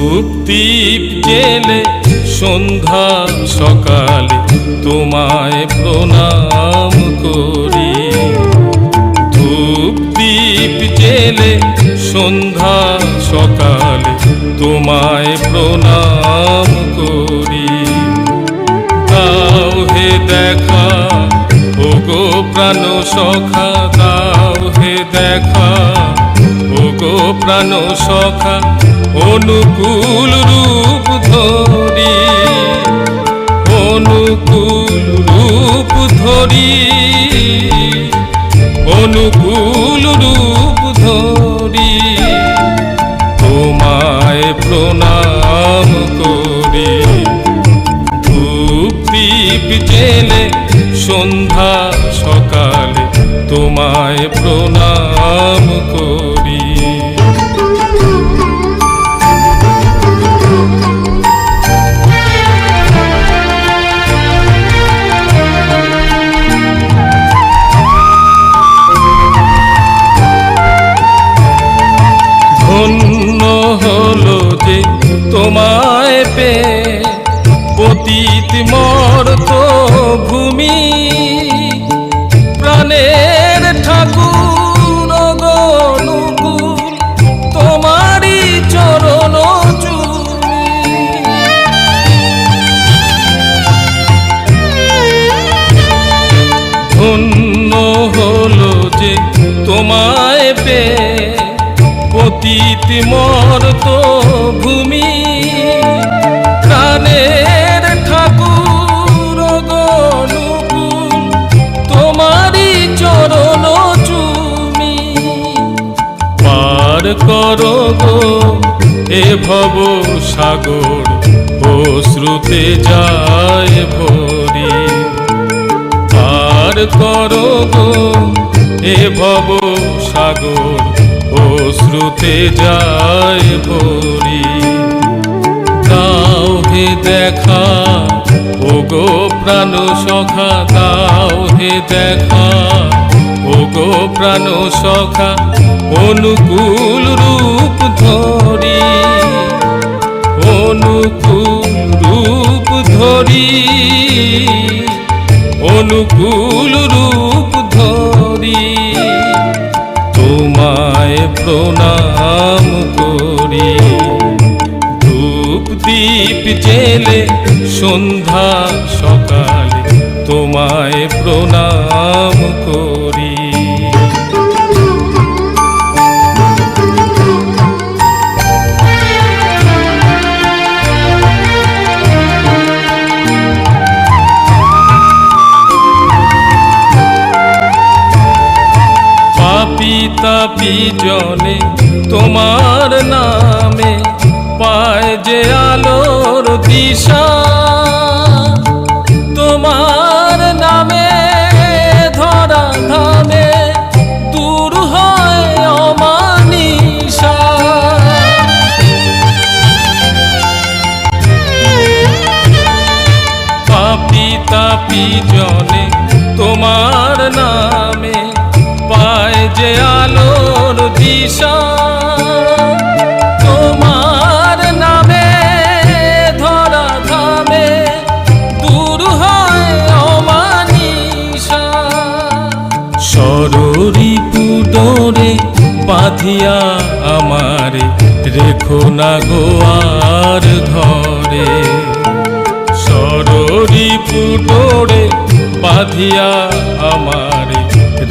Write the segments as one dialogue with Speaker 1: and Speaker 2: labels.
Speaker 1: ধূপ দীপ জেলে সন্ধ্যা সকালে তোমায় প্রণাম করি। ধূপ দীপ জেলে সন্ধ্যা সকালে তোমায় প্রণাম করি। দাও হে দেখা ওগো প্রাণ সখা, দাও হে দেখা ওগো প্রাণ সখা, অনুকূল রূপ ধরি, অনুকূল রূপ ধরি, অনুকূল রূপ ধরি তোমায় প্রণাম করি। ধূপ দীপ জেলে সন্ধ্যা সকালে তোমায় প্রণাম করি। ধন্য হলো যে তোমায় পেয়ে পতিত মর্ত ভূমি, প্রাণের ঠাকুর অনুকূল তোমারই চরণ চুমি। ধন্য হলো যে তোমায় পেয়ে পতিত মর্ত ভূমি, প্রাণের ঠাকুর অনুকূল তোমারই চরণ চুমি। পার করো গো এ ভব সাগর, অশ্রুতে যায় ভরি। পার করো গো এ ভব সাগর, অশ্রুতে যায় ভরি। দাও হে দেখা ওগো প্রাণ সখা, দাও হে দেখা ওগো প্রাণ সখা, অনুকূল রূপ ধরি, অনুকূল রূপ ধরি, অনুকূল রূপ ধরি তোমায় প্রণাম করি। ধূপ দীপ জেলে সন্ধ্যা সকালে তোমায় প্রণাম করি। পাপী তাপী জনে তোমার নামে পায় যে আলোর দিশা, তোমার নামে ধরা ধামে দূর হয় অমানিসা। পাপী তাপী জনে তোমার নামে পায় যে আলোর দিশা, তোমার নামে ধরা ধামে দূর হয় অমানিসা। সররি পুডরে বাঁধিয়া আমারে রেখো না গো আর ঘরে। সররি পুডরে বাঁধিয়া আমারে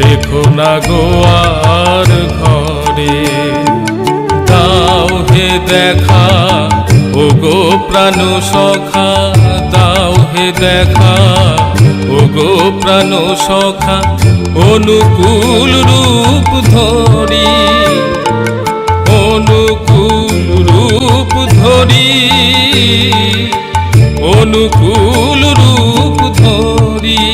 Speaker 1: রেখো না গো আর ঘরে। দাও হে দেখা ওগো প্রাণ সখা, দাও হে দেখা ওগো প্রাণ সখা, অনুকূল রূপ ধরি, অনুকূল রূপ ধরি, অনুকূল রূপ ধরি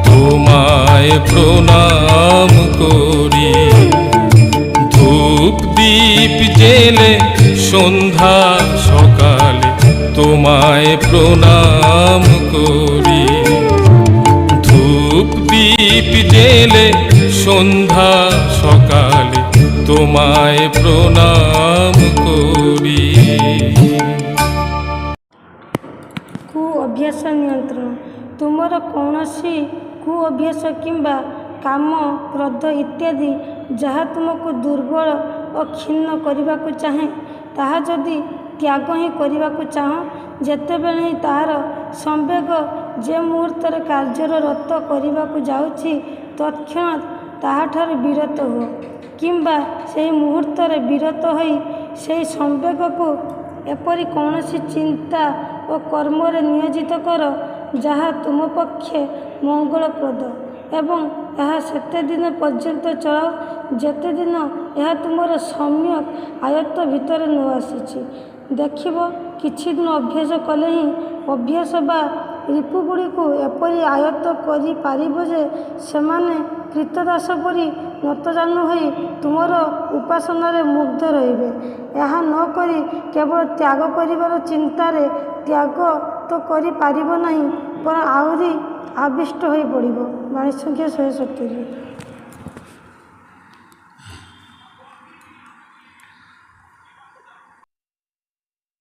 Speaker 1: তোমায় প্রণাম করি। ধূপ দীপ জেলে সন্ধ্যা সকালে তোমায় প্রণাম করি। ধূপ দীপ জেলে সন্ধ্যা সকালে তোমায় প্রণাম করি।
Speaker 2: ଅଭ୍ୟାସ ନିୟନ୍ତ୍ରଣ। ତୁମର କୌଣସି କୁ ଅଭ୍ୟାସ କିମ୍ବା କାମ, କ୍ରୋଧ ଇତ୍ୟାଦି ଯାହା ତୁମକୁ ଦୁର୍ବଳ ଓ କ୍ଷୀଣ କରିବାକୁ ଚାହେଁ, ତାହା ଯଦି ତ୍ୟାଗ ହିଁ କରିବାକୁ ଚାହଁ, ଯେତେବେଳେ ହିଁ ତାହାର ସମ୍ବେଗ ଯେ ମୁହୂର୍ତ୍ତରେ କାର୍ଯ୍ୟର ରତ କରିବାକୁ ଯାଉଛି, ତତ୍କ୍ଷଣାତ୍ ତାହାଠାରୁ ବିରତ ହୁଅ, କିମ୍ବା ସେହି ମୁହୂର୍ତ୍ତରେ ବିରତ ହୋଇ ସେହି ସମ୍ବେଗକୁ ଏପରି କୌଣସି ଚିନ୍ତା ଓ କର୍ମରେ ନିୟୋଜିତ କର, ଯାହା ତୁମ ପକ୍ଷେ ମଙ୍ଗଳପ୍ରଦ, ଏବଂ ଏହା ସେତେ ଦିନ ପର୍ଯ୍ୟନ୍ତ ଚଳାଅ ଯେତେ ଦିନ ଏହା ତୁମର ସମ୍ୟକ୍ ଆୟତ୍ତ ଭିତରେ ନ ଆସିଛି। ଦେଖିବ, କିଛି ଦିନ ଅଭ୍ୟାସ କଲେ ହିଁ ଅଭ୍ୟାସ ବା ରିପୁଗୁଡ଼ିକୁ ଏପରି ଆୟତ୍ତ କରିପାରିବ ଯେ ସେମାନେ କ୍ରୀତଦାସ ପରି ନତଜାନୁ ହୋଇ ତୁମର ଉପାସନାରେ ମୁଗ୍ଧ ରହିବେ। ଏହା ନ କରି କେବଳ ତ୍ୟାଗ କରିବାର ଚିନ୍ତାରେ ତ୍ୟାଗ ତ କରିପାରିବ ନାହିଁ, ବରଂ ଆହୁରି ଆବିଷ୍ଟ ହୋଇ ପଡ଼ିବ। ବାଣୀ ସଂଖ୍ୟା 170।